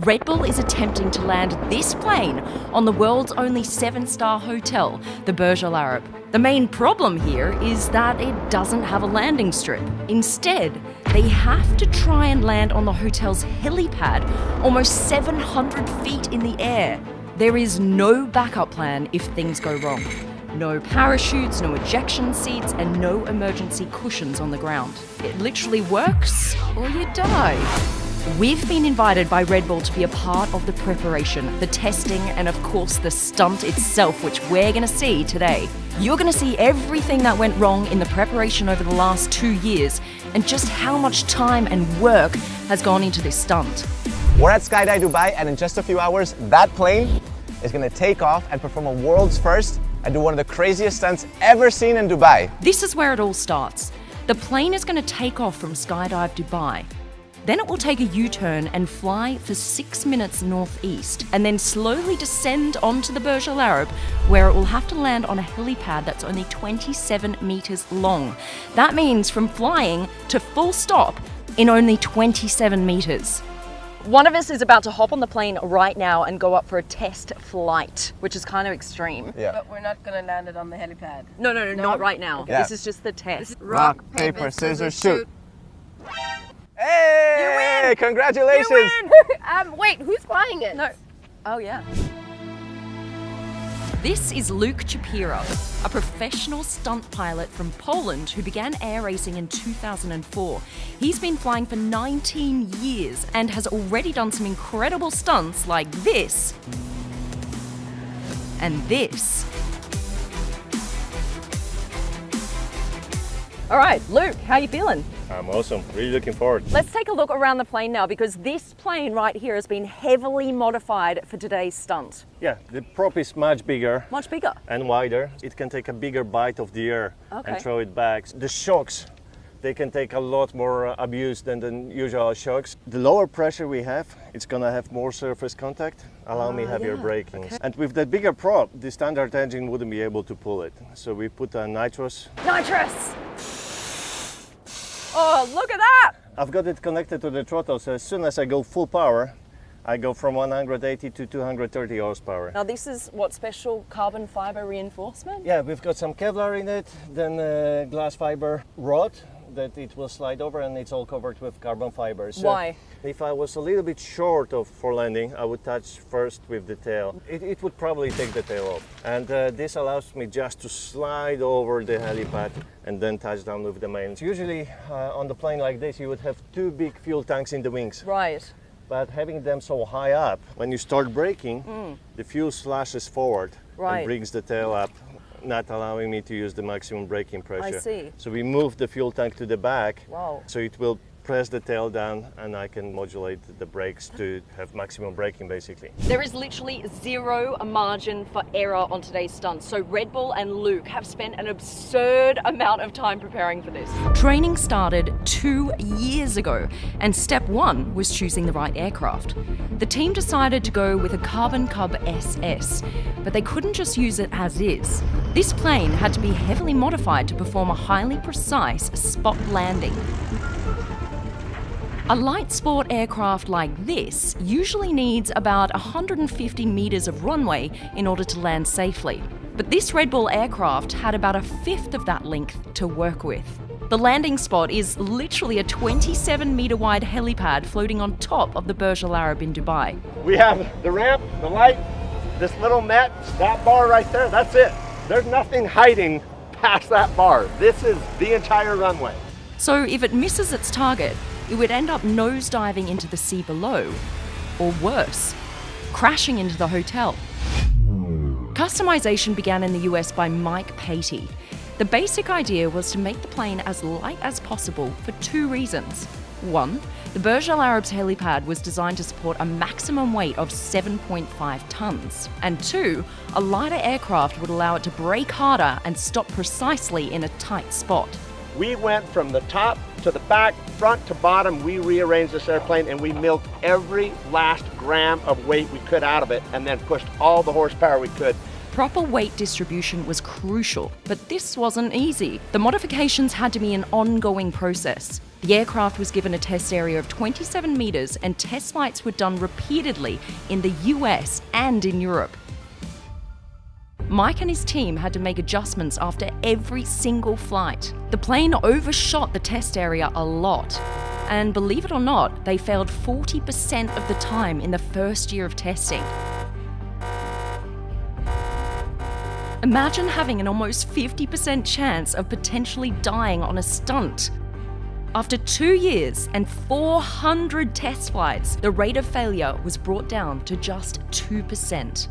Red Bull is attempting to land this plane on the world's only 7-star hotel, the Burj Al Arab. The main problem here is that it doesn't have a landing strip. Instead, they have to try and land on the hotel's helipad, almost 700 feet in the air. There is no backup plan if things go wrong. No parachutes, no ejection seats, and no emergency cushions on the ground. It literally works, or you die. We've been invited by Red Bull to be a part of the preparation, the testing, and of course the stunt itself, which we're going to see today. You're going to see everything that went wrong in the preparation over the last 2 years and just how much time and work has gone into this stunt. We're at Skydive Dubai, and in just a few hours, that plane is going to take off and perform a world's first and do one of the craziest stunts ever seen in Dubai. This is where it all starts. The plane is going to take off from Skydive Dubai. Then it will take a U-turn and fly for 6 minutes northeast, and then slowly descend onto the Burj Al Arab, where it will have to land on a helipad that's only 27 meters long. That means from flying to full stop in only 27 meters. One of us is about to hop on the plane right now and go up for a test flight, which is kind of extreme. Yeah. But we're not going to land it on the helipad. No, not right now. Yeah. This is just the test. Rock, paper, scissors, shoot. Hey! You win! Congratulations! You win! Wait, who's flying it? No. Oh, yeah. This is Luke Chapira, a professional stunt pilot from Poland who began air racing in 2004. He's been flying for 19 years and has already done some incredible stunts like this and this. All right, Luke, how you feeling? I'm awesome, really looking forward. Let's take a look around the plane now, because this plane right here has been heavily modified for today's stunt. Yeah, the prop is much bigger Much bigger. and wider. It can take a bigger bite of the air Okay. and throw it back. The shocks, they can take a lot more abuse than the usual shocks. The lower pressure we have, it's gonna have more surface contact, allow me heavier yeah, braking. okay. And with that bigger prop, the standard engine wouldn't be able to pull it. So we put a nitrous. Nitrous! Oh, look at that! I've got it connected to the throttle, so as soon as I go full power, I go from 180 to 230 horsepower. Now this is what, special carbon fiber reinforcement? Yeah, we've got some Kevlar in it, then glass fiber rod that it will slide over, and it's all covered with carbon fiber. So Why? if I was a little bit short of for landing, I would touch first with the tail. It would probably take the tail off. And this allows me just to slide over the helipad and then touch down with the main. Usually on the plane like this, you would have 2 big fuel tanks in the wings. Right. But having them so high up, when you start braking, the fuel slashes forward Right. and brings the tail up, not allowing me to use the maximum braking pressure. I see. So we move the fuel tank to the back, Wow. so it will press the tail down, and I can modulate the brakes to have maximum braking basically. There is literally zero margin for error on today's stunt, so Red Bull and Luke have spent an absurd amount of time preparing for this. Training started 2 years ago, and step 1 was choosing the right aircraft. The team decided to go with a Carbon Cub SS, but they couldn't just use it as is. This plane had to be heavily modified to perform a highly precise spot landing. A light sport aircraft like this usually needs about 150 meters of runway in order to land safely. But this Red Bull aircraft had about 1/5 of that length to work with. The landing spot is literally a 27-meter wide helipad floating on top of the Burj Al Arab in Dubai. We have the ramp, the light, this little net, that bar right there, that's it. There's nothing hiding past that bar. This is the entire runway. So if it misses its target, it would end up nosediving into the sea below, or worse, crashing into the hotel. Customization began in the US by Mike Patey. The basic idea was to make the plane as light as possible for 2 reasons. 1, the Burj Al Arab's helipad was designed to support a maximum weight of 7.5 tons. And 2, a lighter aircraft would allow it to brake harder and stop precisely in a tight spot. We went from the top to the back, front to bottom. We rearranged this airplane and we milked every last gram of weight we could out of it, and then pushed all the horsepower we could Proper weight distribution was crucial, but this wasn't easy. The modifications had to be an ongoing process. The aircraft was given a test area of 27 metres and test flights were done repeatedly in the US and in Europe. Mike and his team had to make adjustments after every single flight. The plane overshot the test area a lot. And believe it or not, they failed 40% of the time in the first year of testing. Imagine having an almost 50% chance of potentially dying on a stunt. After 2 years and 400 test flights, the rate of failure was brought down to just 2%.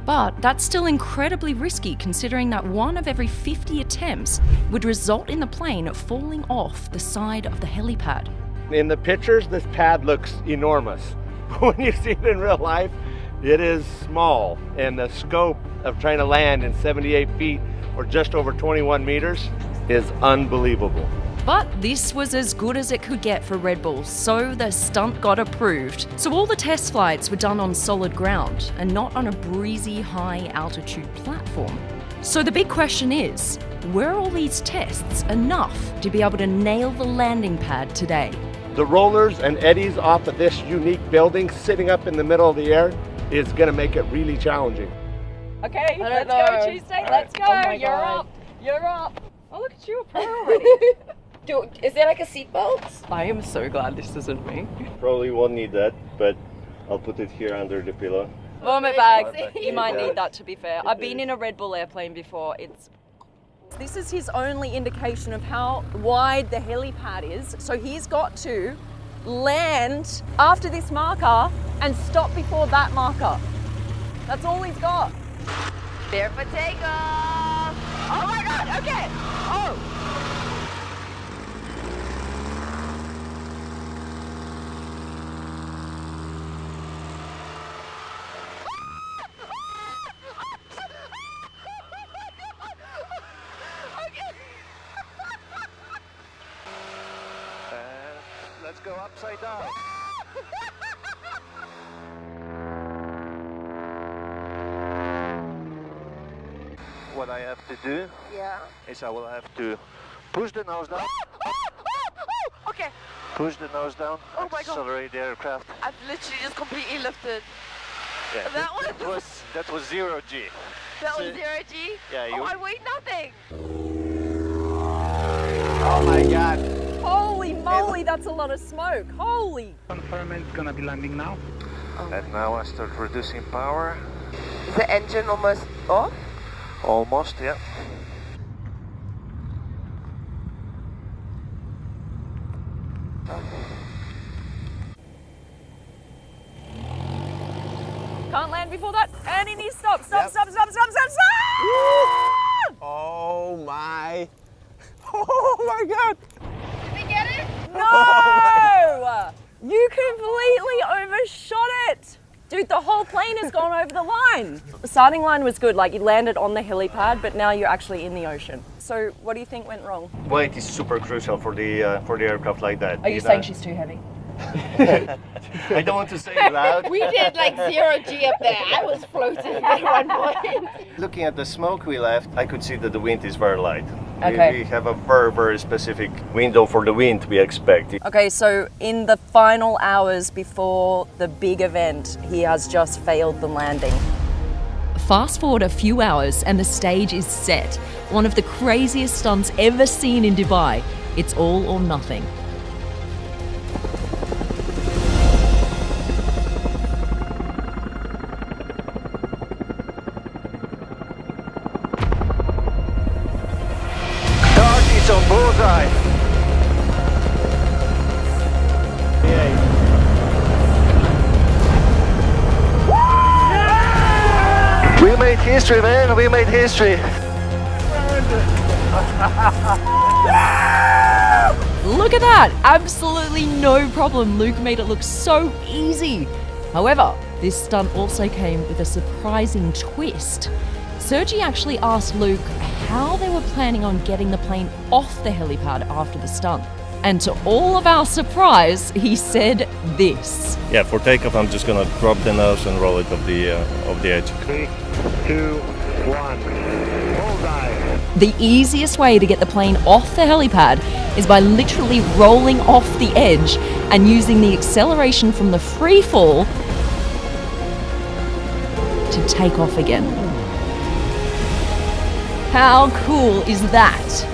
But that's still incredibly risky considering that 1 of every 50 attempts would result in the plane falling off the side of the helipad. In the pictures, this pad looks enormous. When you see it in real life, it is small. And the scope of trying to land in 78 feet or just over 21 meters is unbelievable. But this was as good as it could get for Red Bull, so the stunt got approved. So all the test flights were done on solid ground and not on a breezy high-altitude platform. So the big question is, were all these tests enough to be able to nail the landing pad today? The rollers and eddies off of this unique building sitting up in the middle of the air is going to make it really challenging. Okay, let's go Tuesday, let's go. Oh my You're God. up, you're up. Oh, look at you, a pro already. Is there like a seatbelt? I am so glad this isn't me. Probably won't need that, but I'll put it here under the pillow. Vomit bag. bag. You might need that, to be fair. I've been in a Red Bull airplane before. This is his only indication of how wide the helipad is. So he's got to land after this marker and stop before that marker. That's all he's got. There for takeoff. Oh my God, okay. Oh. Let's go upside down. What I have to do is I will have to push the nose down. Okay. Push the nose down. Oh my God. Accelerate the aircraft. I've literally just completely lifted. Yeah, that was 0 G. That was 0 G? Yeah, Oh, I weighed nothing. Oh my God. Holy moly, that's a lot of smoke. Holy. Confirm it's gonna be landing now. And now I start reducing power. Is the engine almost off? Almost, yeah. Can't land before that. And he needs stop. Yep. Stop. Oh my. Oh my God. Did we get it? No! You completely overshot it. Dude, the whole plane has gone over the line. The starting line was good, like you landed on the helipad, but now you're actually in the ocean. So what do you think went wrong? Weight is super crucial for the aircraft like that. Are you saying she's too heavy? I don't want to say it loud. We did like 0 G up there. I was floating at one point. Looking at the smoke we left, I could see that the wind is very light. Okay. We have a very, very specific window for the wind we expect. Okay, so in the final hours before the big event, he has just failed the landing. Fast forward a few hours and the stage is set. One of the craziest stunts ever seen in Dubai. It's all or nothing. Target's on bullseye. We made history, man. We made history. Look at that! Absolutely no problem. Luke made it look so easy. However, this stunt also came with a surprising twist. Sergi actually asked Luke how they were planning on getting the plane off the helipad after the stunt. And to all of our surprise, he said this. Yeah, for takeoff, I'm just gonna drop the nose and roll it off the edge. 3, 2, 1. Bullseye. The easiest way to get the plane off the helipad is by literally rolling off the edge and using the acceleration from the free fall to take off again. How cool is that?